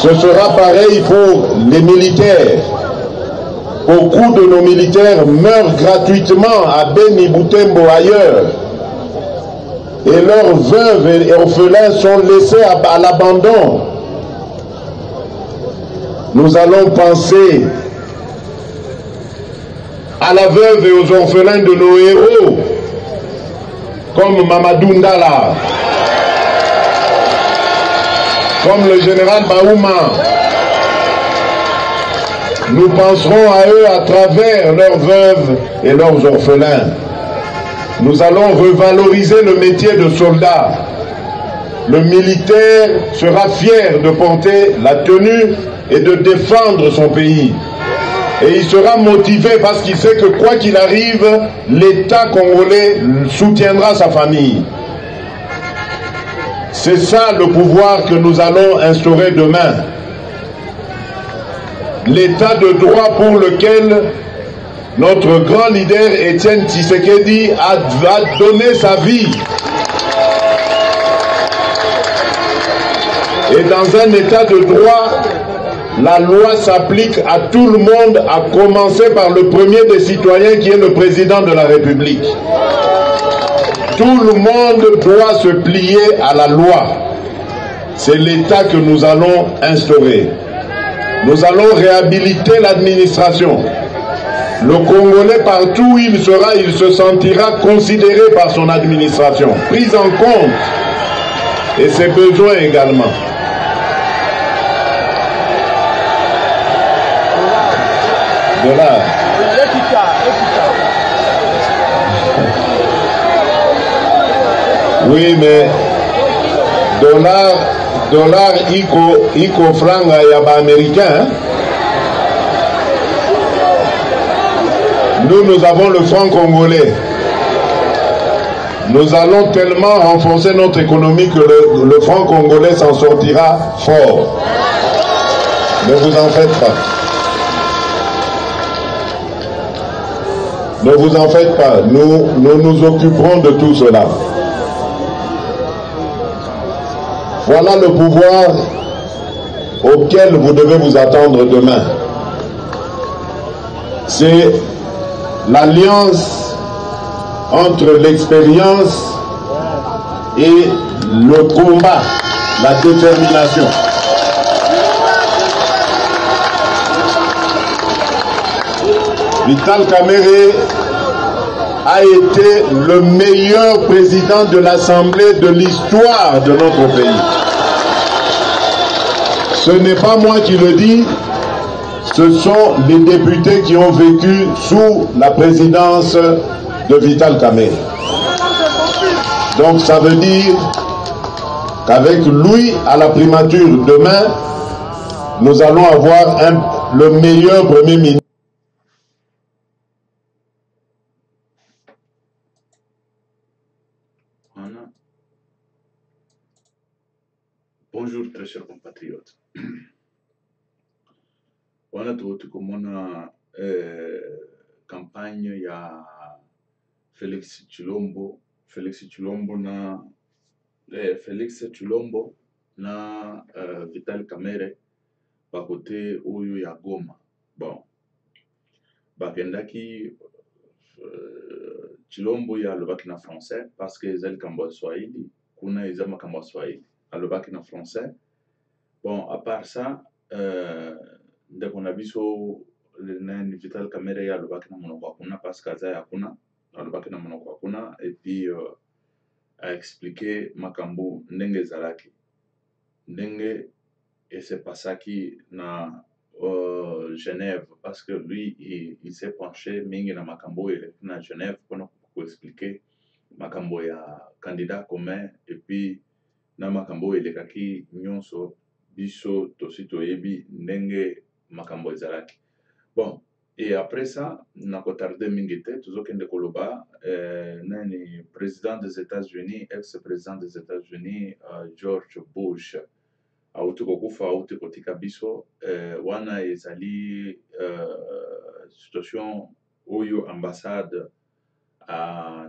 Ce sera pareil pour les militaires. Beaucoup de nos militaires meurent gratuitement à Beni, Butembo, ailleurs. Et leurs veuves et orphelins sont laissés à l'abandon. Nous allons penser à la veuve et aux orphelins de nos héros, comme Mamadou Ndala, comme le général Baouma. Nous penserons à eux à travers leurs veuves et leurs orphelins. Nous allons revaloriser le métier de soldat. Le militaire sera fier de porter la tenue et de défendre son pays. Et il sera motivé parce qu'il sait que quoi qu'il arrive, l'État congolais soutiendra sa famille. C'est ça le pouvoir que nous allons instaurer demain. L'état de droit pour lequel notre grand leader Étienne Tshisekedi a donné sa vie. Et dans un état de droit, la loi s'applique à tout le monde, à commencer par le premier des citoyens qui est le président de la République. Tout le monde doit se plier à la loi. C'est l'état que nous allons instaurer. Nous allons réhabiliter l'administration. Le Congolais, partout où il sera, il se sentira considéré par son administration, pris en compte, et ses besoins également. De là. Oui, mais dollar iko franga yaba américain. Nous avons le franc congolais. Nous allons tellement renforcer notre économie que le franc congolais s'en sortira fort. Ne vous en faites pas. Ne vous en faites pas. Nous nous occuperons de tout cela. Voilà le pouvoir auquel vous devez vous attendre demain. C'est l'alliance entre l'expérience et le combat, la détermination. Vital Kamerhe a été le meilleur président de l'Assemblée de l'histoire de notre pays. Ce n'est pas moi qui le dis, ce sont les députés qui ont vécu sous la présidence de Vital Kamerhe. Donc ça veut dire qu'avec lui à la primature demain, nous allons avoir le meilleur Premier ministre. Bonjour très chers compatriotes. Wana tukomona campagne ya Félix Tshilombo na Vital Kamerhe ba côté oyo ya Goma. Bon, bakendaki Tshilombo ya alobaki na français parce que ezali kambo Swahili, kuna eza makambo Swahili. Alobaki na français. Bon, à part ça, ndeko na biso nani Vital Kamerhe ya alobaki na monoko akuna parce que aza ya kuna, alobaki na monoko akuna et puis a expliqué makambo ndenge ezalaki. Ndenge s'est passaki na Genève parce que lui il s'est penché mingi na makambo na Genève pour expliquer makambo ya candidat commun et puis na makambo elekaki nyonso biso tosi toyebi ndenge makambo ezalaki. Bon, et après ça nako tarder mingi te tozokende koloba nani président des États-Unis, ex-président des États-Unis George Bush auti kokufa auti kotika biso wana ezali situation oyo ambassade a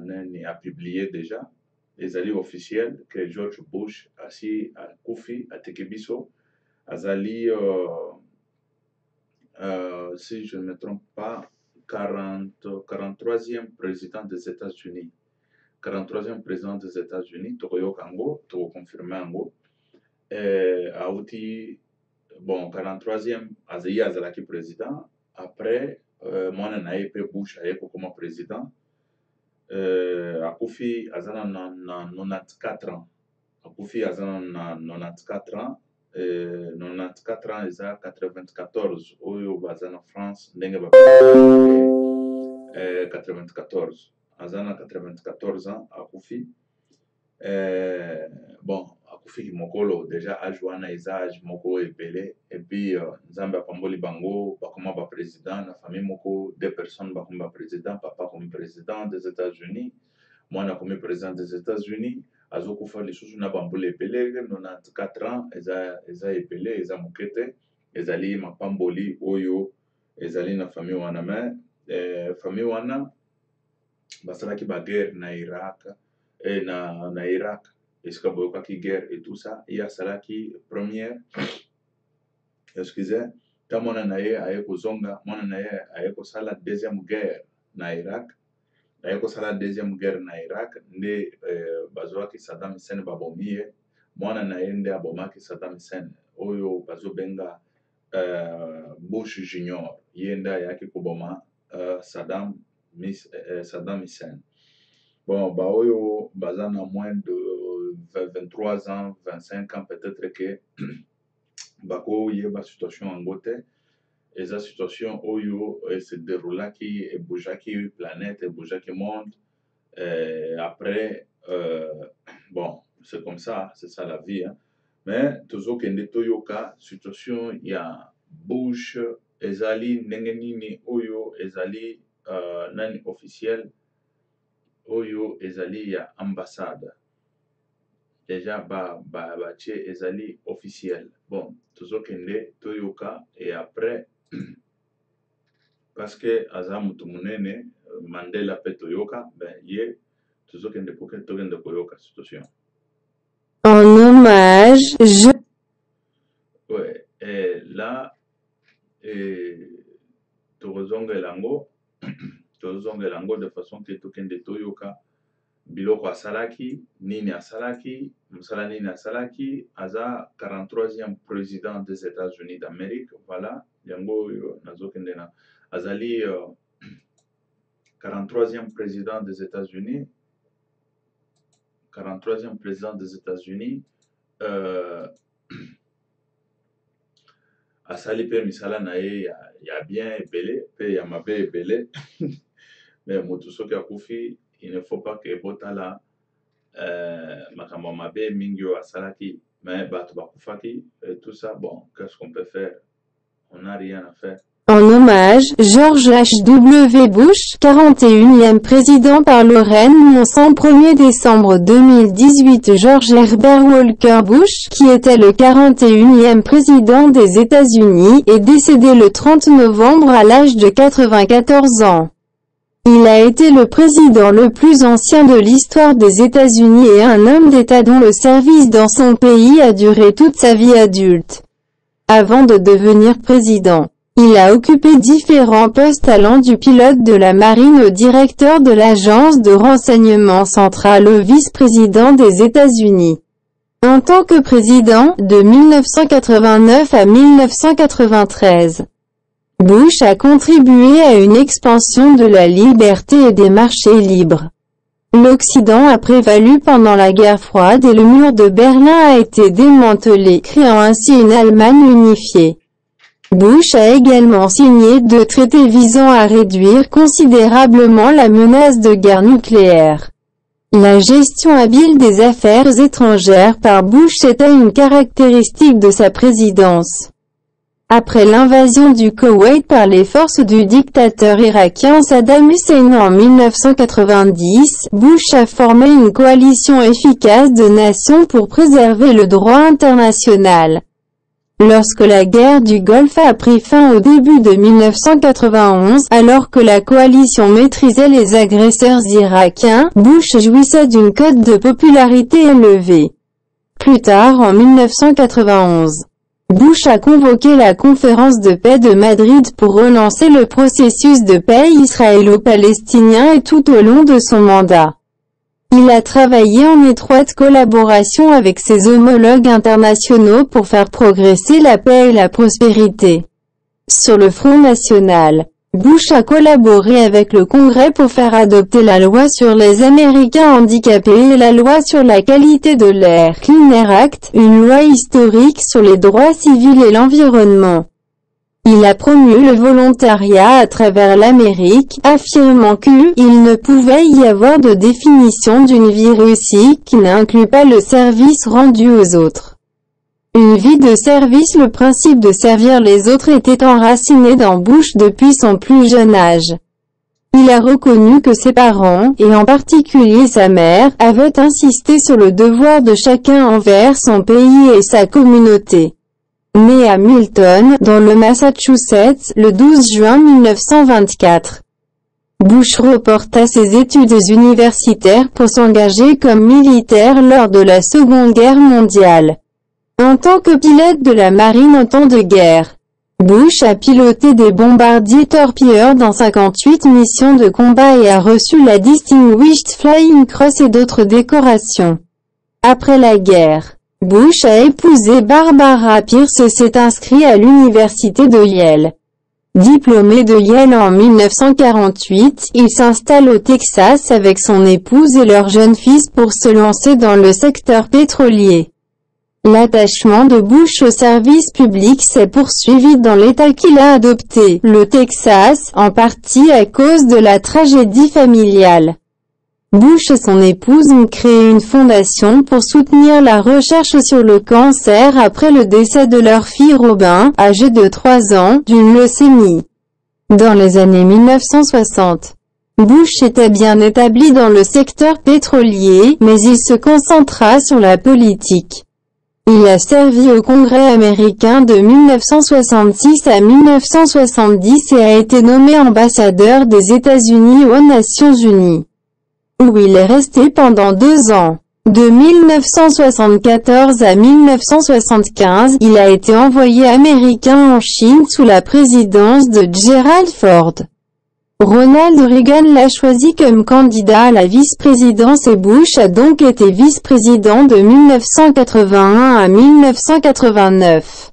publié déjà. Ezali officiel que George Bush asi akufi ateki biso Azali, si je ne me trompe pas, 43e président des États-Unis. 43e président des États-Unis, Tokoyo Kango, Toko confirmé Ango. Aouti, bon, 43e, Azayi Azalaki président. Après, moi, Naïe Bush Ayeko comme président. Akufi Azana na 94 ans. Akufi Azana na 94 ans. 94 ans, ils ont 94. Oyo Bazana France, Ndenge 94. Azana 94 ans, Akufi. Bon, Akufi Mokolo, déjà, Ajouana Isage, Moko et Pelé. Et puis, Zamba Pamboli Bango, Bakoma ba président, la famille Moko, 2 personnes, Bakoma président, papa comme président des États-Unis, moi, comme président des États-Unis. Azoko fa les choses na bambole Pelé, 94 ans, Eza Pelé, Eza Mokete, Ezali Mapamboli, Oyo, Ezali na famille Wana, mais famille Wana, Basalaki ba guerre na Irak, na Irak, Eska Boyokaki guerre et tout ça, il y a Salaki première, excusez, ta mona naye ayeko zonga, mona naye ayeko sala deuxième guerre na Irak, ayeko sala deuxième guerre na Irak, nde bazwaki Saddam Hussein babomie, mona naye nde abomaki Saddam Hussein, oyo bazobenga Bush Junior, yenda yaki kuboma Saddam Hussein. Bon, Baoyo, Bazan a moins de 23 ans, 25 ans, peut-être que Bako y a une situation en Gothé. Et cette situation, Oyo, se déroule qui est bougé qui planète, et bougé qui monde. Après, bon, c'est comme ça, c'est ça la vie. Hein. Mais toujours qu'il y a une situation, il y a Bush, Ezali, Nengenini, Oyo, Ezali, nani officiel. Oyo ezali ya ambassade. Déjà tche ezali officiel. Bon, toujours kende toyoka et après parce que azamu tumunene Mandela pe toyoka ben ye toujours kende pour que togende koyoka situation. En hommage, Ouais, et là tozonga lango de façon que tokende toyoka biloko asalaki nini asalaki musala nini asalaki aza 43e président des États-Unis d'Amérique, voilà yango nazokende na azali 43e président des États-Unis 43e président des États-Unis asali pe misala na ye ya bien ebele pe ya mabe ebele. Mais Motusoki Akufi, il ne faut pas que Botala Makamba Mabe Mingyo Asalaki, mais Batubakufaki, et tout ça, bon, qu'est-ce qu'on peut faire? On n'a rien à faire. En hommage, George H.W. Bush, 41e président par Lorraine, naissant 1er décembre 2018. George Herbert Walker Bush, qui était le 41e président des États-Unis, est décédé le 30 novembre à l'âge de 94 ans. Il a été le président le plus ancien de l'histoire des États-Unis et un homme d'État dont le service dans son pays a duré toute sa vie adulte. Avant de devenir président, il a occupé différents postes allant du pilote de la marine au directeur de l'agence de renseignement centrale au vice-président des États-Unis. En tant que président, de 1989 à 1993. Bush a contribué à une expansion de la liberté et des marchés libres. L'Occident a prévalu pendant la guerre froide et le mur de Berlin a été démantelé, créant ainsi une Allemagne unifiée. Bush a également signé 2 traités visant à réduire considérablement la menace de guerre nucléaire. La gestion habile des affaires étrangères par Bush était une caractéristique de sa présidence. Après l'invasion du Koweït par les forces du dictateur irakien Saddam Hussein en 1990, Bush a formé une coalition efficace de nations pour préserver le droit international. Lorsque la guerre du Golfe a pris fin au début de 1991, alors que la coalition maîtrisait les agresseurs irakiens, Bush jouissait d'une cote de popularité élevée. Plus tard en 1991, Bush a convoqué la conférence de paix de Madrid pour relancer le processus de paix israélo-palestinien et tout au long de son mandat. Il a travaillé en étroite collaboration avec ses homologues internationaux pour faire progresser la paix et la prospérité. Sur le front national, Bush a collaboré avec le Congrès pour faire adopter la loi sur les Américains handicapés et la loi sur la qualité de l'air, Clean Air Act, une loi historique sur les droits civils et l'environnement. Il a promu le volontariat à travers l'Amérique, affirmant qu'il ne pouvait y avoir de définition d'une vie réussie qui n'inclut pas le service rendu aux autres. Une vie de service. Le principe de servir les autres était enraciné dans Bush depuis son plus jeune âge. Il a reconnu que ses parents, et en particulier sa mère, avaient insisté sur le devoir de chacun envers son pays et sa communauté. Né à Milton, dans le Massachusetts, le 12 juin 1924. Bush reporta ses études universitaires pour s'engager comme militaire lors de la Seconde Guerre mondiale. En tant que pilote de la marine en temps de guerre, Bush a piloté des bombardiers torpilleurs dans 58 missions de combat et a reçu la Distinguished Flying Cross et d'autres décorations. Après la guerre, Bush a épousé Barbara Pierce et s'est inscrit à l'université de Yale. Diplômé de Yale en 1948, il s'installe au Texas avec son épouse et leur jeune fils pour se lancer dans le secteur pétrolier. L'attachement de Bush au service public s'est poursuivi dans l'État qu'il a adopté, le Texas, en partie à cause de la tragédie familiale. Bush et son épouse ont créé une fondation pour soutenir la recherche sur le cancer après le décès de leur fille Robin, âgée de 3 ans, d'une leucémie. Dans les années 1960, Bush était bien établi dans le secteur pétrolier, mais il se concentra sur la politique. Il a servi au Congrès américain de 1966 à 1970 et a été nommé ambassadeur des États-Unis aux Nations Unies, où il est resté pendant 2 ans. De 1974 à 1975, il a été envoyé américain en Chine sous la présidence de Gerald Ford. Ronald Reagan l'a choisi comme candidat à la vice-présidence et Bush a donc été vice-président de 1981 à 1989.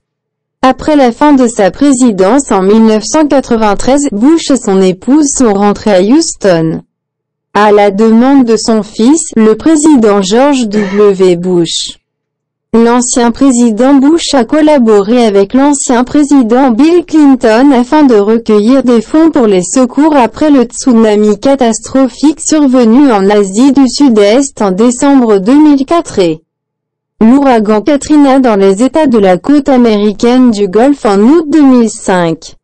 Après la fin de sa présidence en 1993, Bush et son épouse sont rentrés à Houston. À la demande de son fils, le président George W. Bush. L'ancien président Bush a collaboré avec l'ancien président Bill Clinton afin de recueillir des fonds pour les secours après le tsunami catastrophique survenu en Asie du Sud-Est en décembre 2004 et l'ouragan Katrina dans les États de la côte américaine du Golfe en août 2005.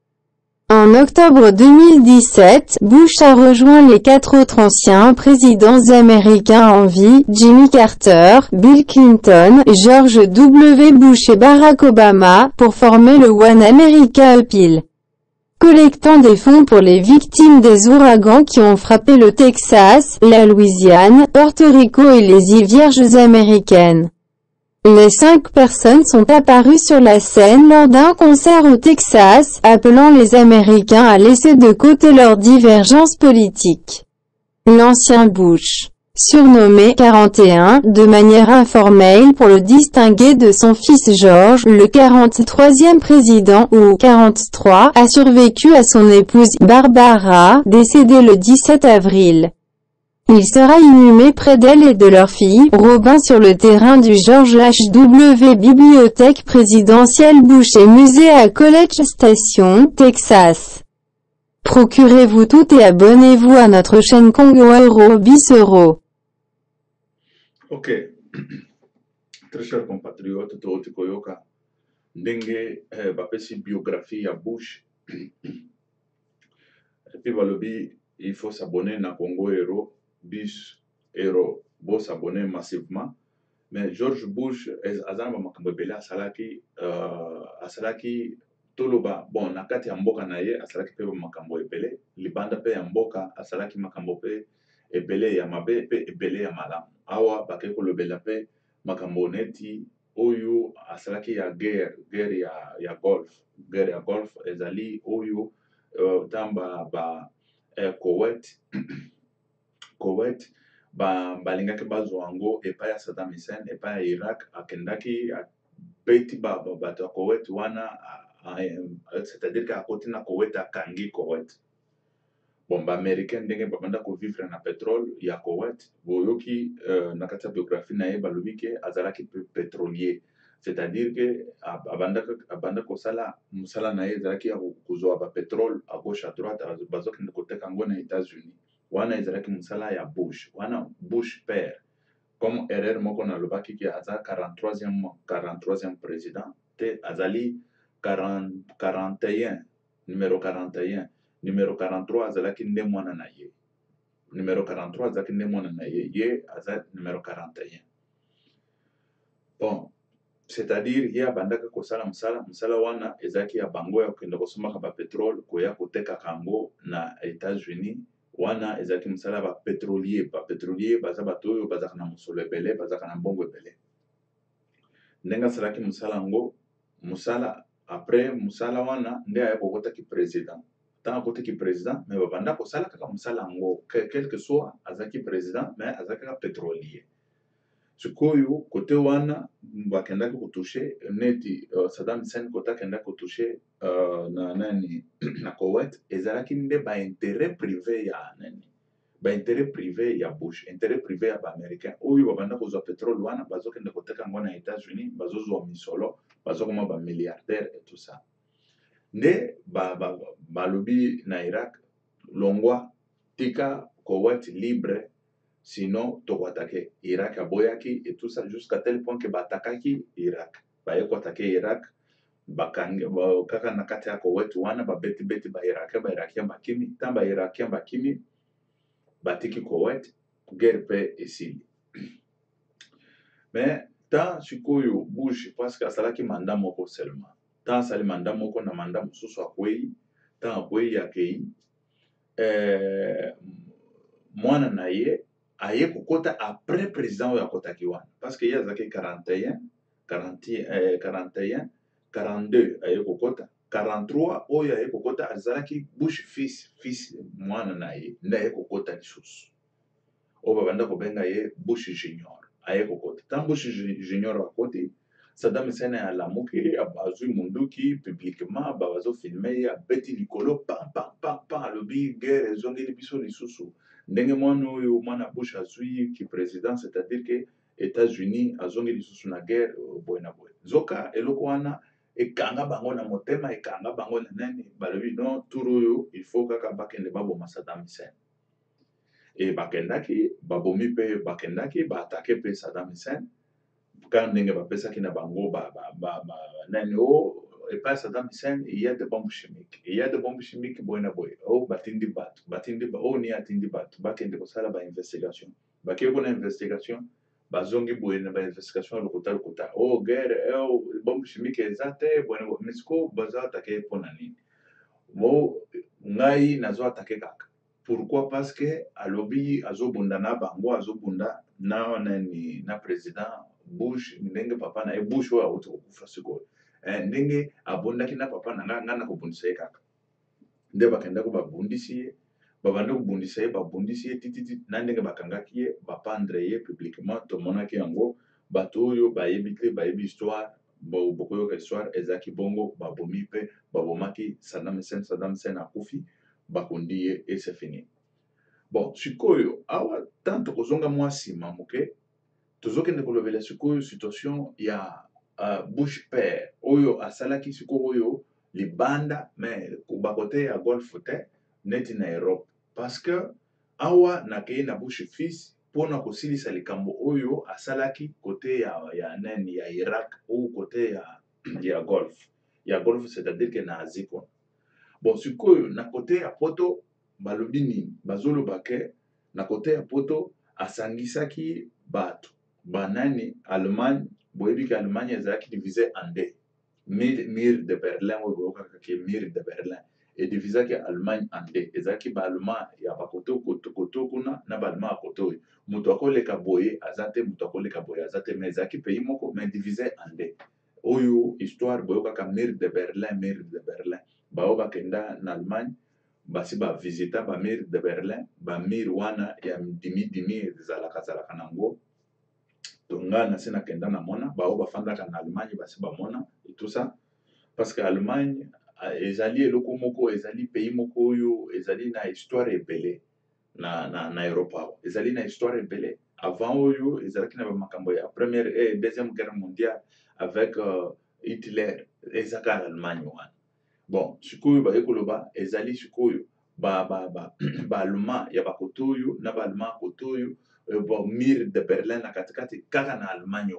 En octobre 2017, Bush a rejoint les 4 autres anciens présidents américains en vie, Jimmy Carter, Bill Clinton, George W. Bush et Barack Obama, pour former le One America Appeal, collectant des fonds pour les victimes des ouragans qui ont frappé le Texas, la Louisiane, Porto Rico et les îles Vierges américaines. Les 5 personnes sont apparues sur la scène lors d'un concert au Texas, appelant les Américains à laisser de côté leurs divergences politiques. L'ancien Bush, surnommé 41, de manière informelle pour le distinguer de son fils George, le 43e président, ou 43, a survécu à son épouse Barbara, décédée le 17 avril. Il sera inhumé près d'elle et de leur fille, Robin, sur le terrain du George H.W. Bibliothèque présidentielle Bush et musée à College Station, Texas. Procurez-vous tout et abonnez-vous à notre chaîne Congo Euro Bisero. Ok. Très chers compatriotes, Tooti Koyoka, ndenge bapesi biographie à Bush. Et puis balobi, il faut s'abonner na Congo Euro Bis Hero, bon s'abonner massivement. Mais George Bush, azama makambo ebele asalaki toloba, bon, nakati ya mboka na ye, asalaki pe makambo ebele, libanda pe ya mboka, asalaki makambo pe ebele ya mabe, pe ebele ya malamu. Awa, bake kolobela pe makambo neti oyo asalaki ya guerre ya golf ezali oyo tamba Koweït Koweït balingaki bazwa yango epai ya Saddam Hussein epai ya Irak akendaki beti bato ya Koweït wana c'est-à-dire que akoti na Koweït akangi Koweït. Bon, ba-américain ndenge babanda kovivre na pétrole ya Koweït boyoki na kati ya biographie na ye balobi ke azalaki pétrolier, c'est-à-dire que abanda kosala mosala na ye ezalaki ya kozwa bapétrole à gauche à droite bazokende koteka yango na États-Unis. Wana ezalaki mosala ya Bush, wana Bush père comme erreur moko nalobaki ke aza 43e président te azali 41 numéro 41 numéro 43 azalaki nde mwana na ye numéro 43 azalaki nde mwana na ye ye aza numéro 41. Bon, c'est-à-dire ye abandaka kosala mosala wana ezalaki ya bango ya kokende kosomaka bapétrole koya kotekaka yango na États-Unis. Wana ezalaki mosala bapétrolier baza bato oyo bazalaka na mosolo ebele bazalaka na mbongo ebele. Ndenge asalaki mosala yango mosala après mosala wana nde aya kokotaki président. Tant akotaki président mais babanda kosala kaka mosala yango quel que soit azalaki président mais azalaki kaka pétrolier. Sikoyo kote wana bakendaki kotouche neti Saddam Hussein kote akendaki kotouche na nani na Koweït ezalaki nde baintérêt privé ya nani baintérêt privé ya Bush, intérêt privé ya baaméricain oyo babanda kozwa pétrole wana bazokende koteka yango na États-Unis bazozwa misolo bazokoma bamilliardaire et tout ça. Nde balobi na Irak longwa tika Koweït libre sinon tokoatake Irak aboyaki et tout ça jusqu'à tel point que batakaki Irak baye koatake Irak bakangi kaka na kati ya Koweït wana babeti ba-Irakien bakimi tant ba-Irakien bakimi batiki Koweït guerre pe esili. Mais tant sikoyo Bush parce que asalaki mandat moko seulement tant asali mandat moko na mandat mosusu akwei tant akwei akei mwana na ye aye kokota après président oyo akotaki wana parce que ye azalaki 41 42 aye kokota 43 oyo aye kokota azalaki Bush fils mwana na ye nde aye kokota lisusu oyo babanda kobenga ye Bush junior aye kokota tant Bush junior akoti Saddam Hussein alamuki abazwi munduki publiquement bazofilme ye abeti likolo pam alobi guerre ezongeli biso lisusu ndenge mwana oyo mwana Bush azwi ki président, c'est-à-dire que États-Unis azongeli lisusu na guerre boye na boye zoka eloko wana ekanga bango na motema ekanga bango na nani balobi non tour oyo il faut kaka bakende baboma Saddam Hussein et bakendaki babomi pe bakendaki baatake pe Saddam Hussein quand ndenge bapesaki na bango nani o epai Saddam Hussein il y a des bombes chimiques boye na boye o batindi o ni atindi bato bakende kosala bainvestigation bakei kuna investigation bazongi boye na bainvestigation lokota o guerre bombe chimique eza te boye na boye misiko bazo atake mpona nini mo ngai nazo atake kaka pourquoi parce que alobi azobunda na bango azobunda na nani na président Bush ndenge papa na ye Bush oyo auti kokufa sikoyo ndenge abundaki na papa na nga na kobundisa ye kaka nde bakendaki babundisi ye babanda kobundisa ye babundisi ye tititi na ndenge bakangaki ye bapandre ye publiquement tomonaki yango bato oyo bayebi te bayebi histoire bokoyoka histoire ezalaki bongo babomi mpe babomaki Saddam Hussein akufi bakundi ye et c'est fini. Bon sikoyo awa tant tokozonga mwa nsima moke tozokende kolobela sikoyo situation ya Bush père oyo asalaki sikoyo oyo libanda mais bakote ya golf te neti na Europe parce que awa nakei na Bush fils mpona kosilisa likambo oyo asalaki kote ya nani ya Irak ou kote ya golf c'est-à-dire que na Asie kuna. Bon sikoyo na kote ya poto balobi nini bazoloba ke na kote ya poto asangisaki bato banani Allemagne boyebi ke Allemagne ezalaki divisé en deux mur de Berlin oyo boyokaka ke mur de Berlin edivisaki Allemagne en deux ezalaki baallemand ya bakoto koto kuna na baallemand ya koto oyo moto akoleka boye aza te moto akoleka boye aza te mais ezalaki pays moko mais divise en deux oyo histoire boyokaka mur de Berlin bao bakenda na Allemagne basi bavisita bamur de Berlin bamur wana ya dimi ezalaka nango to nga na se nakenda na mona bao bafandaka na Allemagne basi bamona et tout ça parce que Allemagne ezali eloko moko ezali pays moko oyo ezali na histoire ebele na Europe awa ezali na histoire ebele avant oyo ezalaki na bamakambo ya première et deuxième guerre mondiale avec Hitler ezaka Allemagne wana bon sikoyo baye koloba ezali sikoyo baallemand ya bakoto oyo na baallemand ya koto oyo bon mur de Berlin na katikati kaka na Allemagne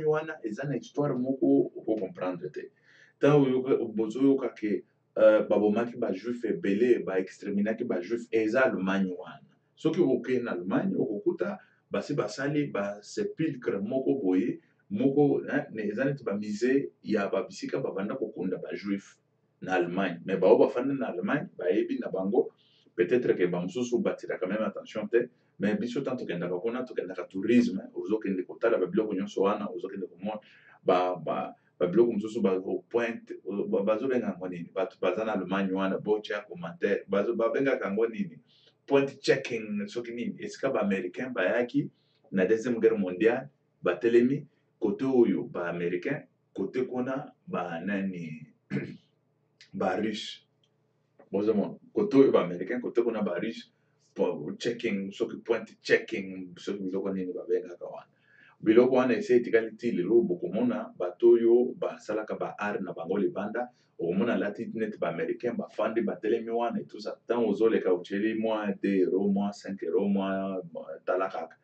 wana eza na histoire moko okocomprendre te ntango bozoyoka ke babomaki bajuif ebele baexterminaki bajuif eza Allemagne wana soki okei na Allemagne okokuta basi basali basepulcre moko boye moko eza neti bamusée ya babisika babanda kokunda bajuif na Allemagne mais bao bafandi na Allemagne bayebi na bango peut-être ke bamosusu batiraka même attention te mais biso ntango tokendaka kuna tokendaka tourisme ozokende kotala babiloko nyonso wana ozokende komona babiloko mosusu bapointe bazobenga yango nini bato baza na Allemagne wana botia commentaire babengaka yango nini point checking soki nini esika baaméricain bayaki na deuxième guerre mondiale batelemi kote oyo baaméricain kote kuna banani barusse bozomona kote oyo baaméricain kote kuna barusse checking soki point checking soki biloko nini babengaka wana biloko wana ese etikali ti lelo bokomona bato oyo basalaka baart na bango libanda okomona lati neti baaméricain bafandi batelemi wana et tout ça ntango ozoleka otyeli mwa 2 euro mwa 5 euro mwa tala kaka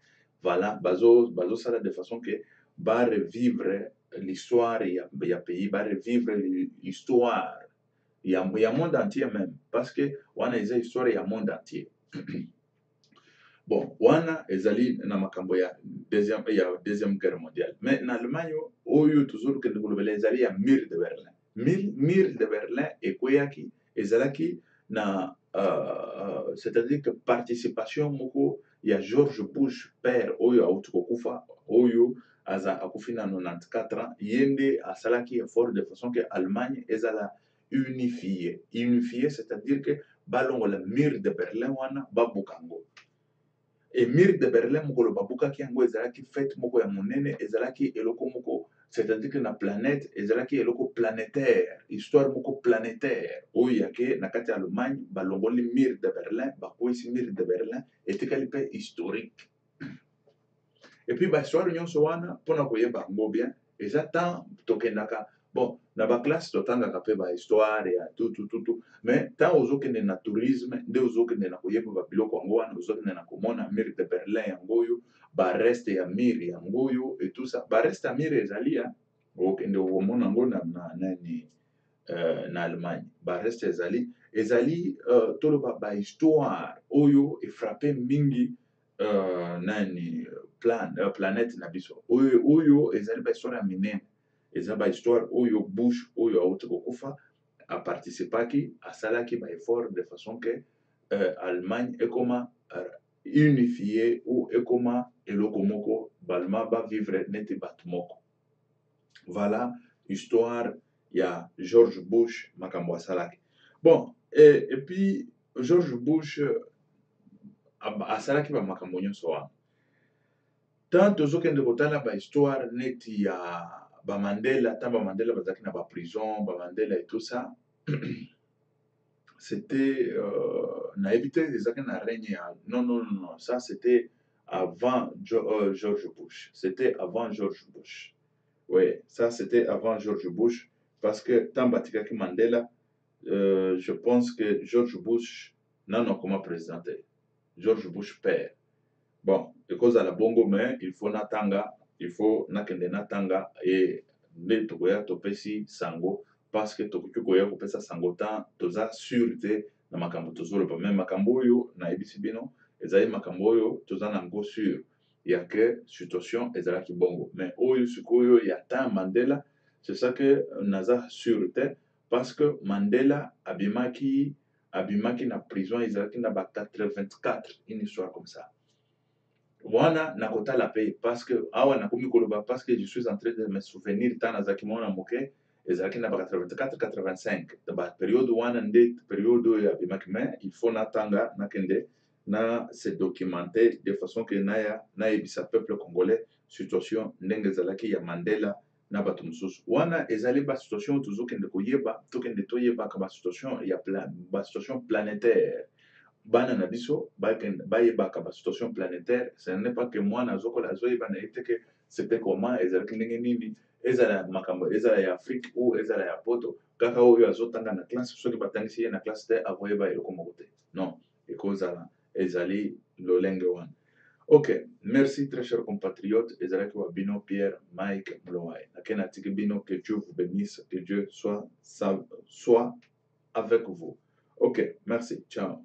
voilà bazosala de façon ke barevivre l'histoire ya pays barevivre l'histoire ya monde entier même parce que wana eza histoire ya monde entier bon wana ezali na makambo ya deuxième guerre mondiale mais na Allemagne oyo toujours kende kolobela ezali ya mur de Berlin ekweyaki ezalaki na c'est-à-dire que participation moko ya George Bush père oyo auti kokufa oyo akufi na 94 ans ye nde asalaki effort de façon que Allemagne ezala unifié c'est-à-dire que balongola mur de Berlin wana babuka yango et mur de Berlin mokolo babukaki yango ezalaki fête moko ya monene ezalaki eloko moko c'est-à-dire que na planète ezalaki eloko planétaire histoire moko planétaire oyo yake na kati ya Allemagne balongoli mur de Berlin bakwisi mur de Berlin etikali mpe historique et puis bahistoire nyonso wana mpona koyeba yango bien eza tant tokendaka bon na baklasse totangaka mpe bahistoire ya tout mais ntango ozokende na tourisme nde ozokende na koyeba babiloko yango wana ozokende na komona mur de Berlin yango oyo bareste ya mur yango oyo et tout ça bareste ya mur ezali ya okende okomona yango na Allemagne bareste ezali toloba bahistoire oyo efrape mingi planète na biso oyo ezali bahistoire ya minene eza bahistoire oyo Bush oyo auti kokufa aparticipaki asalaki baeffort de façon que Allemagne ekoma unifié ou ekoma eloko moko balma bavivre neti bato moko voilà histoire ya George Bush makambo asalaki bon et puis George Bush asalaki bamakambo nyonso wana tant tozokende kotala bahistoire neti ya Mandela, tant Mandela bazaki na ba prison, Mandela et tout ça, c'était évité des na règne. Non, ça c'était avant George Bush. C'était avant George Bush. Oui, ça c'était avant George Bush parce que tant batikaki Mandela, je pense que George Bush non comment présenter. George Bush père. Bon, cause à la bongo mais il faut nakende natanga et nde tokoya topesi sango parce que tokoki koya kopesa sango tant toza sûr te na makambo tozoloba même makambo oyo nayebisi bino ezali makambo oyo toza nango sûr ya que situation ezalaki bongo mais oyo sikoyo ya temps Mandela c'est ça que naza sûr te parce que Mandela abimaki na prison ezalaki na ba 84, une histoire comme ça. Wana nakota la paix parce que awa nakomi koloba parce que je suis en train de me souvenir tant nazaki mona moke ezalaki na ba 84 85 ba période wana nde période ya abimaki, mais il faut natanga nakende na se documenter de façon que na ebisa peuple congolais situation ndenge ezalaki ya Mandela na bato mosusu wana ezali ba situation tozokende koyeba tokende toyebaka ba situation ya ba situation planétaire bana na biso bayebaka ba situation planétaire. Ce n'est pas que moi nazokola azoyeba na ete que c'était comment ezalaki ndenge nini ezala makambo ezala ya Afrique ou ezala ya poto kaka oyo azotanga na classe soki batangisi ye na classe te akoyeba eloko moko te, non ekozala ezali lolenge wana. Ok, merci très chers compatriotes. Ezalaki wa bino Pierre Mike Mloai. Nakena tiki bino, que Dieu vous bénisse, que Dieu soit avec vous. Ok, merci, ciao.